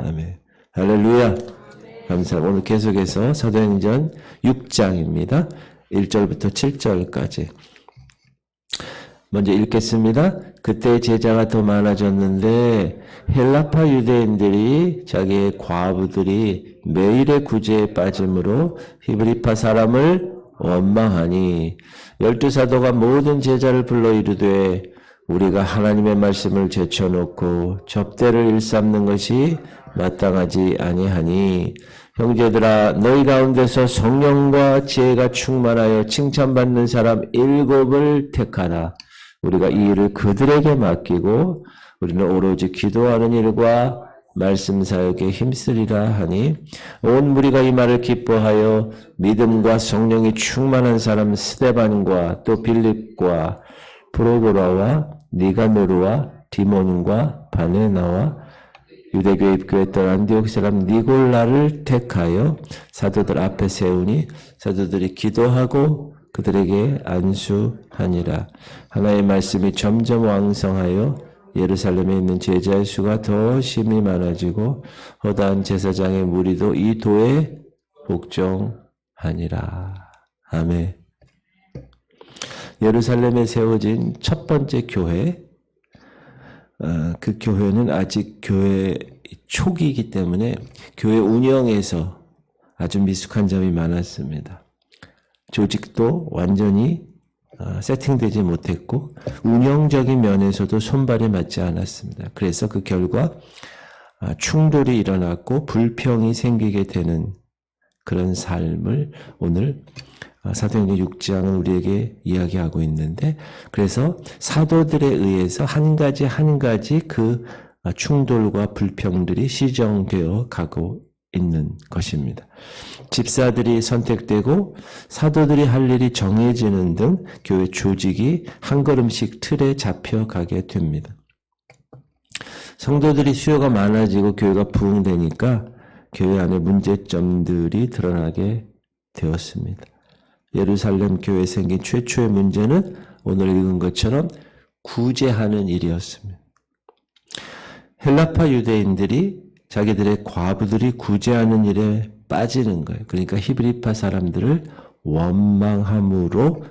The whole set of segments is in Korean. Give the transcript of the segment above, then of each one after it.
아멘. 할렐루야. 감사합니다. 오늘 계속해서 사도행전 6장입니다. 1절부터 7절까지. 먼저 읽겠습니다. 그때 제자가 더 많아졌는데 헬라파 유대인들이 자기의 과부들이 매일의 구제에 빠짐으로 히브리파 사람을 원망하니 12사도가 모든 제자를 불러 이르되 우리가 하나님의 말씀을 제쳐놓고 접대를 일삼는 것이 마땅하지 아니하니 형제들아 너희 가운데서 성령과 지혜가 충만하여 칭찬받는 사람 7을 택하라. 우리가 이 일을 그들에게 맡기고 우리는 오로지 기도하는 일과 말씀 사역에 힘쓰리라 하니 온 무리가 이 말을 기뻐하여 믿음과 성령이 충만한 사람 스데반과 또 빌립과 프로고라와 니가노르와 디몬과 바네나와 유대교에 입교했던 안디옥 사람 니골라를 택하여 사도들 앞에 세우니 사도들이 기도하고 그들에게 안수하니라. 하나님의 말씀이 점점 왕성하여 예루살렘에 있는 제자의 수가 더 심히 많아지고 허다한 제사장의 무리도 이 도에 복종하니라. 아멘. 예루살렘에 세워진 첫 번째 교회, 그 교회는 아직 교회 초기이기 때문에 교회 운영에서 아주 미숙한 점이 많았습니다. 조직도 완전히 세팅되지 못했고 운영적인 면에서도 손발이 맞지 않았습니다. 그래서 그 결과 충돌이 일어났고 불평이 생기게 되는 그런 삶을 오늘 사도행전 6장은 우리에게 이야기하고 있는데, 그래서 사도들에 의해서 한 가지 한 가지 그 충돌과 불평들이 시정되어 가고 있는 것입니다. 집사들이 선택되고 사도들이 할 일이 정해지는 등 교회 조직이 한 걸음씩 틀에 잡혀가게 됩니다. 성도들이 수요가 많아지고 교회가 부흥되니까 교회 안에 문제점들이 드러나게 되었습니다. 예루살렘 교회에 생긴 최초의 문제는 오늘 읽은 것처럼 구제하는 일이었습니다. 헬라파 유대인들이 자기들의 과부들이 구제하는 일에 빠지는 거예요. 그러니까 히브리파 사람들을 원망함으로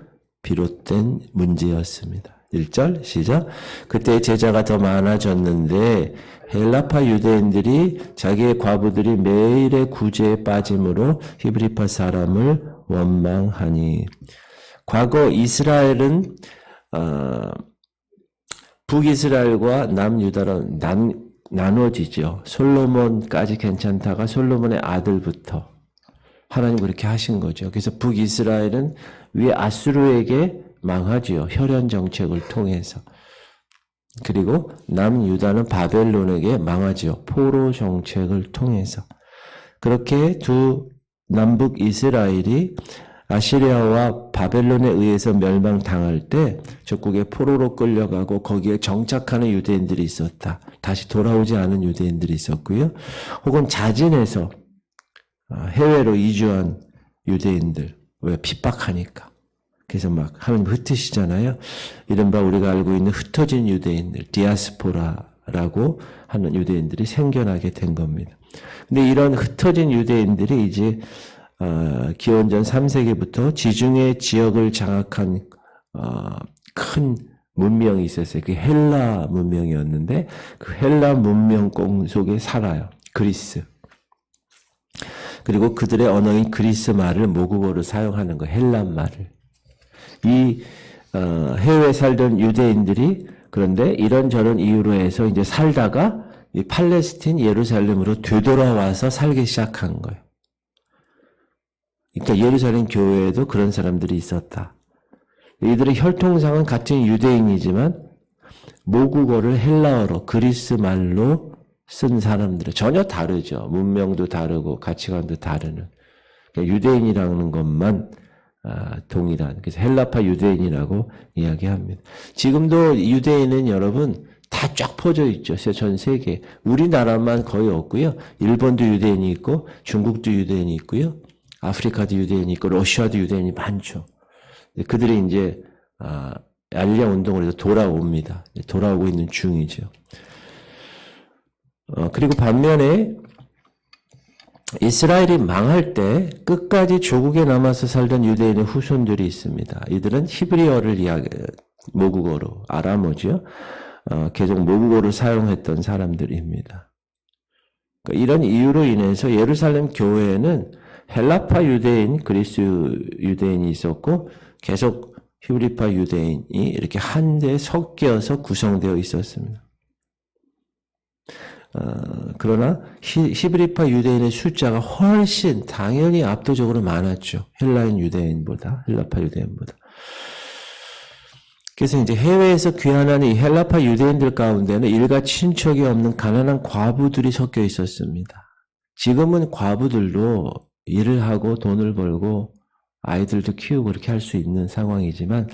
비롯된 문제였습니다. 1절 시작. 그때 제자가 더 많아졌는데 헬라파 유대인들이 자기의 과부들이 매일의 구제에 빠짐으로 히브리파 사람을 원망하니. 과거 이스라엘은 북이스라엘과 남유다로 나눠지죠. 솔로몬까지 괜찮다가 솔로몬의 아들부터 하나님 그렇게 하신 거죠. 그래서 북이스라엘은 위에 아수르에게 망하지요. 혈연 정책을 통해서. 그리고 남유다는 바벨론에게 망하지요. 포로 정책을 통해서. 그렇게 두 남북 이스라엘이 아시리아와 바벨론에 의해서 멸망당할 때 적국에 포로로 끌려가고 거기에 정착하는 유대인들이 있었다. 다시 돌아오지 않은 유대인들이 있었고요. 혹은 자진해서 해외로 이주한 유대인들. 왜? 핍박하니까. 그래서 막 하나님 흩으시잖아요. 이른바 우리가 알고 있는 흩어진 유대인들, 디아스포라라고 하는 유대인들이 생겨나게 된 겁니다. 근데 이런 흩어진 유대인들이 이제 기원전 3세기부터 지중해 지역을 장악한 큰 문명이 있었어요. 그게 헬라 문명이었는데 그 헬라 문명 속에 살아요. 그리스. 그리고 그들의 언어인 그리스 말을 모국어로 사용하는 거, 헬란 말을. 이 해외에 살던 유대인들이 그런데 이런저런 이유로 해서 이제 살다가 이 팔레스틴 예루살렘으로 되돌아와서 살기 시작한 거예요. 그러니까 예루살렘 교회에도 그런 사람들이 있었다. 이들의 혈통상은 같은 유대인이지만 모국어를 헬라어로 그리스 말로 쓴 사람들은 전혀 다르죠. 문명도 다르고 가치관도 다르는. 그러니까 유대인이라는 것만 동일한. 그래서 헬라파 유대인이라고 이야기합니다. 지금도 유대인은 여러분 다 쫙 퍼져 있죠. 전 세계. 우리나라만 거의 없고요. 일본도 유대인이 있고 중국도 유대인이 있고요. 아프리카도 유대인이 있고 러시아도 유대인이 많죠. 그들이 이제 알리아 운동을 해서 돌아옵니다. 돌아오고 있는 중이죠. 그리고 반면에 이스라엘이 망할 때 끝까지 조국에 남아서 살던 유대인의 후손들이 있습니다. 이들은 히브리어를 모국어로 아람어죠. 계속 모국어를 사용했던 사람들입니다. 그러니까 이런 이유로 인해서 예루살렘 교회에는 헬라파 유대인, 그리스 유대인이 있었고 계속 히브리파 유대인이 이렇게 한데 섞여서 구성되어 있었습니다. 그러나 히브리파 유대인의 숫자가 훨씬 당연히 압도적으로 많았죠. 헬라파 유대인보다. 그래서 이제 해외에서 귀환하는 이 헬라파 유대인들 가운데는 일가 친척이 없는 가난한 과부들이 섞여 있었습니다. 지금은 과부들도 일을 하고 돈을 벌고 아이들도 키우고 그렇게 할 수 있는 상황이지만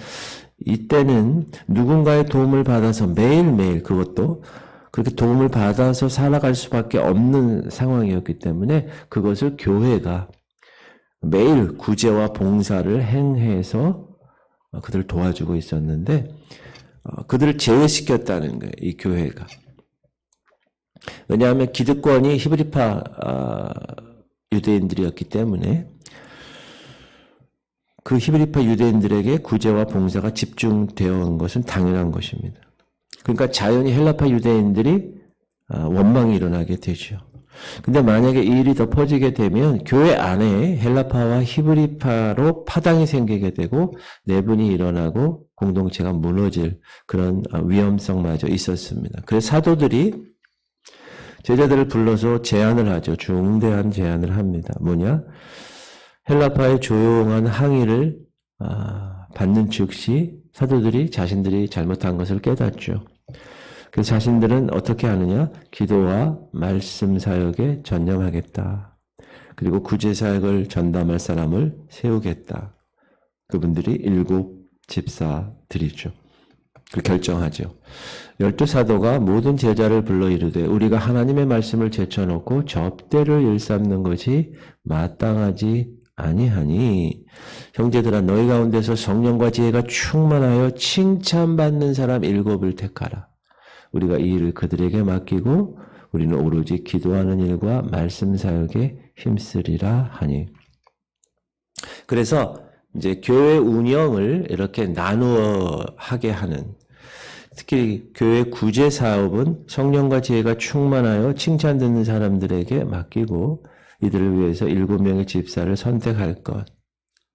이때는 누군가의 도움을 받아서 매일매일 그것도 그렇게 도움을 받아서 살아갈 수밖에 없는 상황이었기 때문에 그것을 교회가 매일 구제와 봉사를 행해서 그들을 도와주고 있었는데 그들을 제외시켰다는 거예요. 이 교회가. 왜냐하면 기득권이 히브리파 유대인들이었기 때문에 그 히브리파 유대인들에게 구제와 봉사가 집중되어 온 것은 당연한 것입니다. 그러니까 자연히 헬라파 유대인들이 원망이 일어나게 되죠. 근데 만약에 이 일이 더 퍼지게 되면 교회 안에 헬라파와 히브리파로 파당이 생기게 되고 내분이 일어나고 공동체가 무너질 그런 위험성마저 있었습니다. 그래서 사도들이 제자들을 불러서 제안을 하죠. 중대한 제안을 합니다. 뭐냐? 헬라파의 조용한 항의를 받는 즉시 사도들이 자신들이 잘못한 것을 깨닫죠. 그래서 자신들은 어떻게 하느냐? 기도와 말씀 사역에 전념하겠다. 그리고 구제 사역을 전담할 사람을 세우겠다. 그분들이 7 집사들이죠. 그 결정하죠. 12사도가 모든 제자를 불러 이르되 우리가 하나님의 말씀을 제쳐놓고 접대를 일삼는 것이 마땅하지 아니하니 형제들아 너희 가운데서 성령과 지혜가 충만하여 칭찬받는 사람 7을 택하라. 우리가 이 일을 그들에게 맡기고 우리는 오로지 기도하는 일과 말씀 사역에 힘쓰리라 하니. 그래서 이제 교회 운영을 이렇게 나누어 하게 하는, 특히 교회 구제 사업은 성령과 지혜가 충만하여 칭찬 듣는 사람들에게 맡기고 이들을 위해서 7명의 집사를 선택할 것.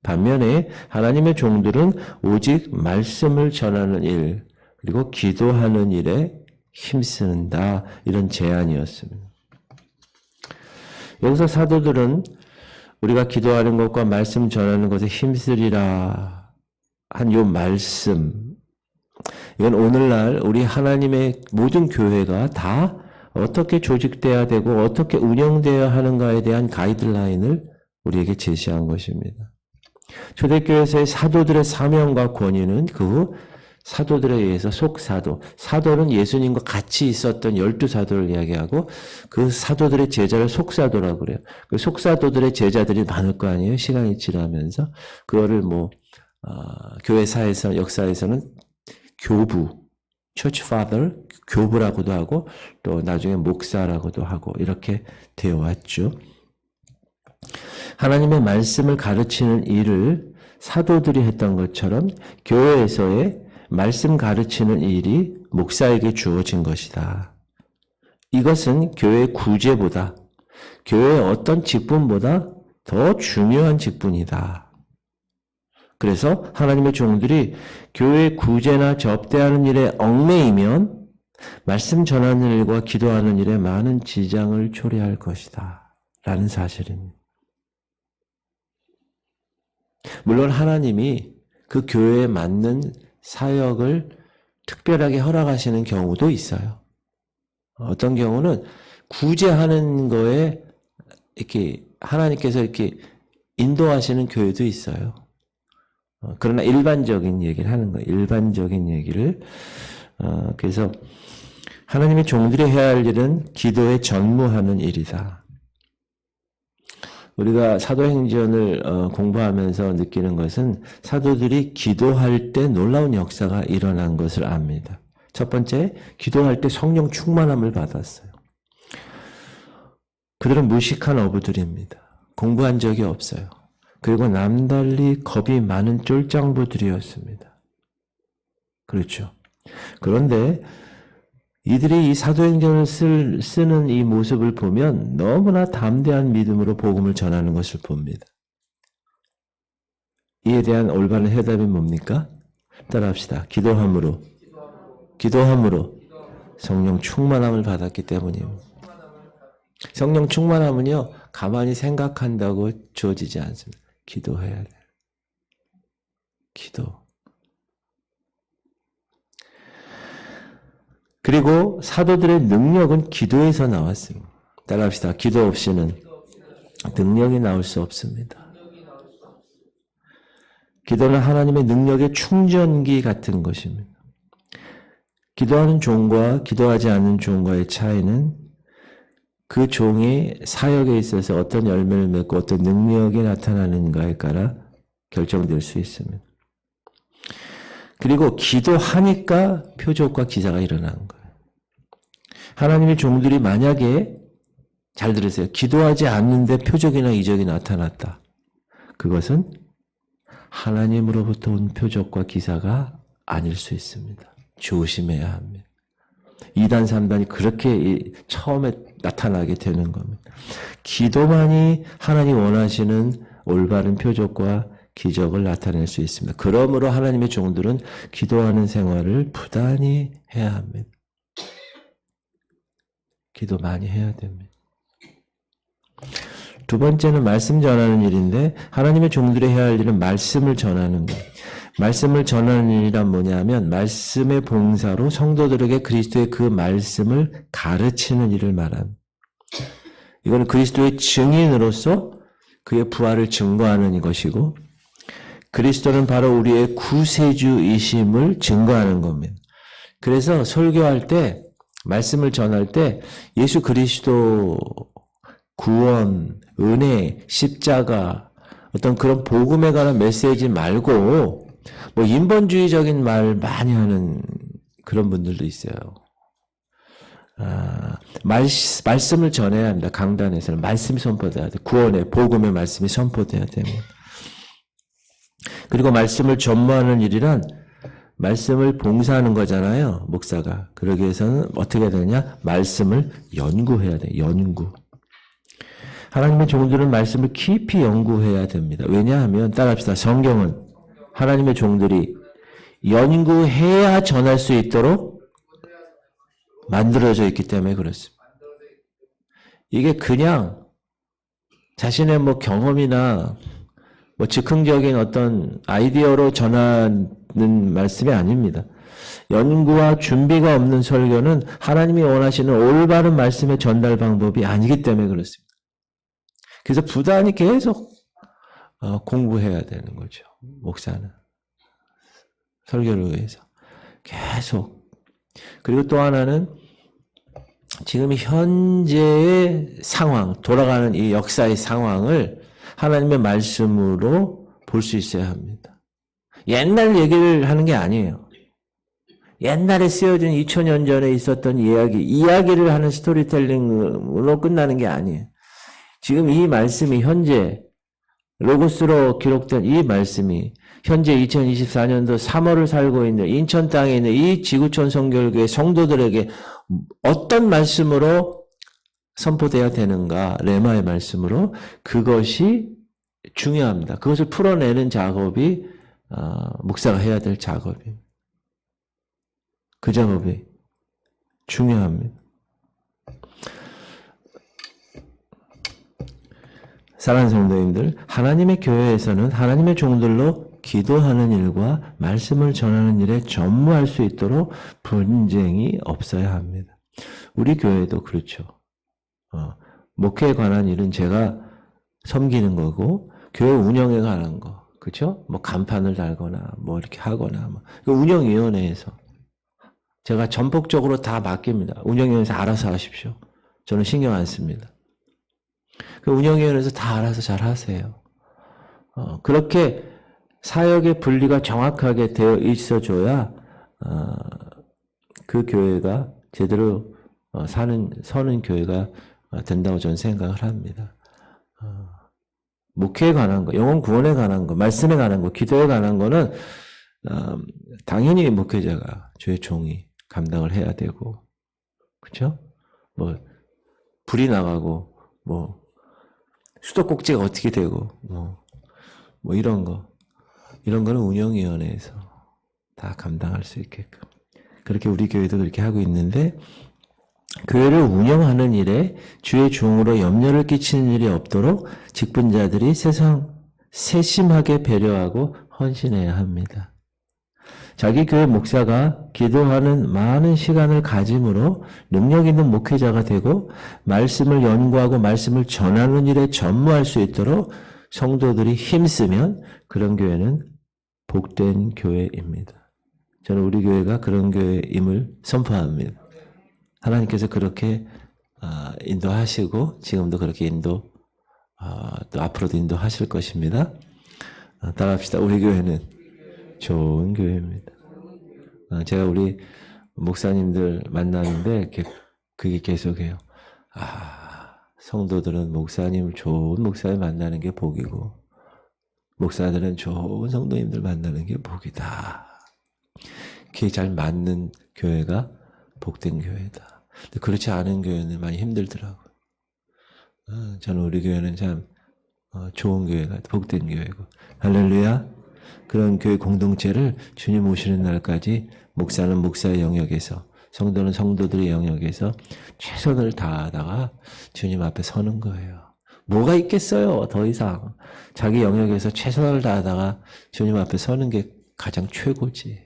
반면에 하나님의 종들은 오직 말씀을 전하는 일, 그리고 기도하는 일에 힘쓰는다. 이런 제안이었습니다. 여기서 사도들은 우리가 기도하는 것과 말씀 전하는 것에 힘쓰리라 한 요 말씀, 이건 오늘날 우리 하나님의 모든 교회가 다 어떻게 조직돼야 되고 어떻게 운영되어야 하는가에 대한 가이드라인을 우리에게 제시한 것입니다. 초대교회에서의 사도들의 사명과 권위는 그 사도들에 의해서 속사도, 사도는 예수님과 같이 있었던 12사도를 이야기하고 그 사도들의 제자를 속사도라고 그래요. 그 속사도들의 제자들이 많을 거 아니에요. 시간이 지나면서 그거를 교회사에서 역사에서는 교부, church father, 교부라고도 하고 또 나중에 목사라고도 하고 이렇게 되어 왔죠. 하나님의 말씀을 가르치는 일을 사도들이 했던 것처럼 교회에서의 말씀 가르치는 일이 목사에게 주어진 것이다. 이것은 교회 구제보다, 교회의 어떤 직분보다 더 중요한 직분이다. 그래서 하나님의 종들이 교회 구제나 접대하는 일에 얽매이면 말씀 전하는 일과 기도하는 일에 많은 지장을 초래할 것이다. 라는 사실입니다. 물론 하나님이 그 교회에 맞는 사역을 특별하게 허락하시는 경우도 있어요. 어떤 경우는 구제하는 거에 이렇게 하나님께서 이렇게 인도하시는 교회도 있어요. 그러나 일반적인 얘기를 하는 거예요. 일반적인 얘기를. 그래서 하나님의 종들이 해야 할 일은 기도에 전무하는 일이다. 우리가 사도행전을 공부하면서 느끼는 것은 사도들이 기도할 때 놀라운 역사가 일어난 것을 압니다. 첫 번째, 기도할 때 성령 충만함을 받았어요. 그들은 무식한 어부들입니다. 공부한 적이 없어요. 그리고 남달리 겁이 많은 쫄장부들이었습니다. 그렇죠. 그런데 이들이 이 사도행전을 쓰는 이 모습을 보면 너무나 담대한 믿음으로 복음을 전하는 것을 봅니다. 이에 대한 올바른 해답이 뭡니까? 따라합시다. 기도함으로 성령 충만함을 받았기 때문입니다. 성령 충만함은요, 가만히 생각한다고 주어지지 않습니다. 기도해야 돼요. 기도. 그리고 사도들의 능력은 기도에서 나왔습니다. 따라합시다. 기도 없이는 능력이 나올 수 없습니다. 기도는 하나님의 능력의 충전기 같은 것입니다. 기도하는 종과 기도하지 않는 종과의 차이는 그 종이 사역에 있어서 어떤 열매를 맺고 어떤 능력이 나타나는가에 따라 결정될 수 있습니다. 그리고 기도하니까 표적과 기사가 일어나는 거예요. 하나님의 종들이 만약에 잘 들으세요. 기도하지 않는데 표적이나 이적이 나타났다. 그것은 하나님으로부터 온 표적과 기사가 아닐 수 있습니다. 조심해야 합니다. 2단, 3단이 그렇게 처음에 나타나게 되는 겁니다. 기도만이 하나님 원하시는 올바른 표적과 기적을 나타낼 수 있습니다. 그러므로 하나님의 종들은 기도하는 생활을 부단히 해야 합니다. 기도 많이 해야 됩니다. 두 번째는 말씀 전하는 일인데 하나님의 종들이 해야 할 일은 말씀을 전하는 것. 말씀을 전하는 일이란 뭐냐면 말씀의 봉사로 성도들에게 그리스도의 그 말씀을 가르치는 일을 말합니다. 이거는 그리스도의 증인으로서 그의 부활을 증거하는 것이고 그리스도는 바로 우리의 구세주이심을 증거하는 겁니다. 그래서 설교할 때 말씀을 전할 때 예수 그리스도 구원, 은혜, 십자가 어떤 그런 복음에 관한 메시지 말고 뭐 인본주의적인 말 많이 하는 그런 분들도 있어요. 말씀을 전해야 합니다. 강단에서는 말씀이 선포돼야 돼. 구원의 복음의 말씀이 선포돼야 됩니다. 그리고 말씀을 전무하는 일이란 말씀을 봉사하는 거잖아요. 목사가. 그러기 위해서는 어떻게 해야 되냐? 말씀을 연구해야 돼. 연구. 하나님의 종들은 말씀을 깊이 연구해야 됩니다. 왜냐하면 따라합시다. 성경은 하나님의 종들이 연구해야 전할 수 있도록 만들어져 있기 때문에 그렇습니다. 이게 그냥 자신의 뭐 경험이나 뭐 즉흥적인 어떤 아이디어로 전하는 말씀이 아닙니다. 연구와 준비가 없는 설교는 하나님이 원하시는 올바른 말씀의 전달 방법이 아니기 때문에 그렇습니다. 그래서 부단히 계속 공부해야 되는 거죠. 목사는. 설교를 위해서. 계속. 그리고 또 하나는 지금 현재의 상황, 돌아가는 이 역사의 상황을 하나님의 말씀으로 볼 수 있어야 합니다. 옛날 얘기를 하는 게 아니에요. 옛날에 쓰여진 2000년 전에 있었던 이야기를 하는 스토리텔링으로 끝나는 게 아니에요. 지금 이 말씀이 현재 로고스로 기록된 이 말씀이 현재 2024년도 3월을 살고 있는 인천 땅에 있는 이 지구촌 성결교회 성도들에게 어떤 말씀으로 선포돼야 되는가, 레마의 말씀으로 그것이 중요합니다. 그것을 풀어내는 작업이 목사가 해야 될 작업입니다. 그 작업이 중요합니다. 사랑하는 성도님들, 하나님의 교회에서는 하나님의 종들로 기도하는 일과 말씀을 전하는 일에 전무할 수 있도록 분쟁이 없어야 합니다. 우리 교회도 그렇죠. 목회에 관한 일은 제가 섬기는 거고 교회 운영에 관한 거, 그렇죠? 뭐 간판을 달거나 뭐 이렇게 하거나 그 운영위원회에서 제가 전폭적으로 다 맡깁니다. 운영위원회에서 알아서 하십시오. 저는 신경 안 씁니다. 그 운영위원회에서 다 알아서 잘 하세요. 그렇게 사역의 분리가 정확하게 되어 있어줘야 그 교회가 제대로 서는 교회가 된다고 저는 생각을 합니다. 목회에 관한 거, 영혼 구원에 관한 거, 말씀에 관한 거, 기도에 관한 거는 당연히 목회자가 주의 종이 감당을 해야 되고, 그렇죠? 뭐 불이 나가고 뭐 수도꼭지가 어떻게 되고 뭐 이런 거는 운영위원회에서 다 감당할 수 있게끔 그렇게 우리 교회도 그렇게 하고 있는데, 교회를 운영하는 일에 주의 종으로 염려를 끼치는 일이 없도록 직분자들이 세심하게 배려하고 헌신해야 합니다. 자기 교회 목사가 기도하는 많은 시간을 가짐으로 능력 있는 목회자가 되고 말씀을 연구하고 말씀을 전하는 일에 전무할 수 있도록 성도들이 힘쓰면 그런 교회는 복된 교회입니다. 저는 우리 교회가 그런 교회임을 선포합니다. 하나님께서 그렇게 인도하시고 지금도 그렇게 또 앞으로도 인도하실 것입니다. 따라합시다. 우리 교회는 좋은 교회입니다. 제가 우리 목사님들 만나는데 그게 계속해요. 성도들은 좋은 목사님 만나는 게 복이고 목사들은 좋은 성도님들 만나는 게 복이다. 그게 잘 맞는 교회가 복된 교회다. 근데 그렇지 않은 교회는 많이 힘들더라고요. 저는 우리 교회는 참 좋은 교회가 복된 교회고, 할렐루야. 그런 교회 공동체를 주님 오시는 날까지 목사는 목사의 영역에서, 성도는 성도들의 영역에서 최선을 다하다가 주님 앞에 서는 거예요. 뭐가 있겠어요, 더 이상. 자기 영역에서 최선을 다하다가 주님 앞에 서는 게 가장 최고지.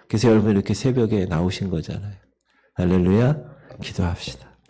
그래서 여러분 이렇게 새벽에 나오신 거잖아요. 할렐루야. 기도합시다.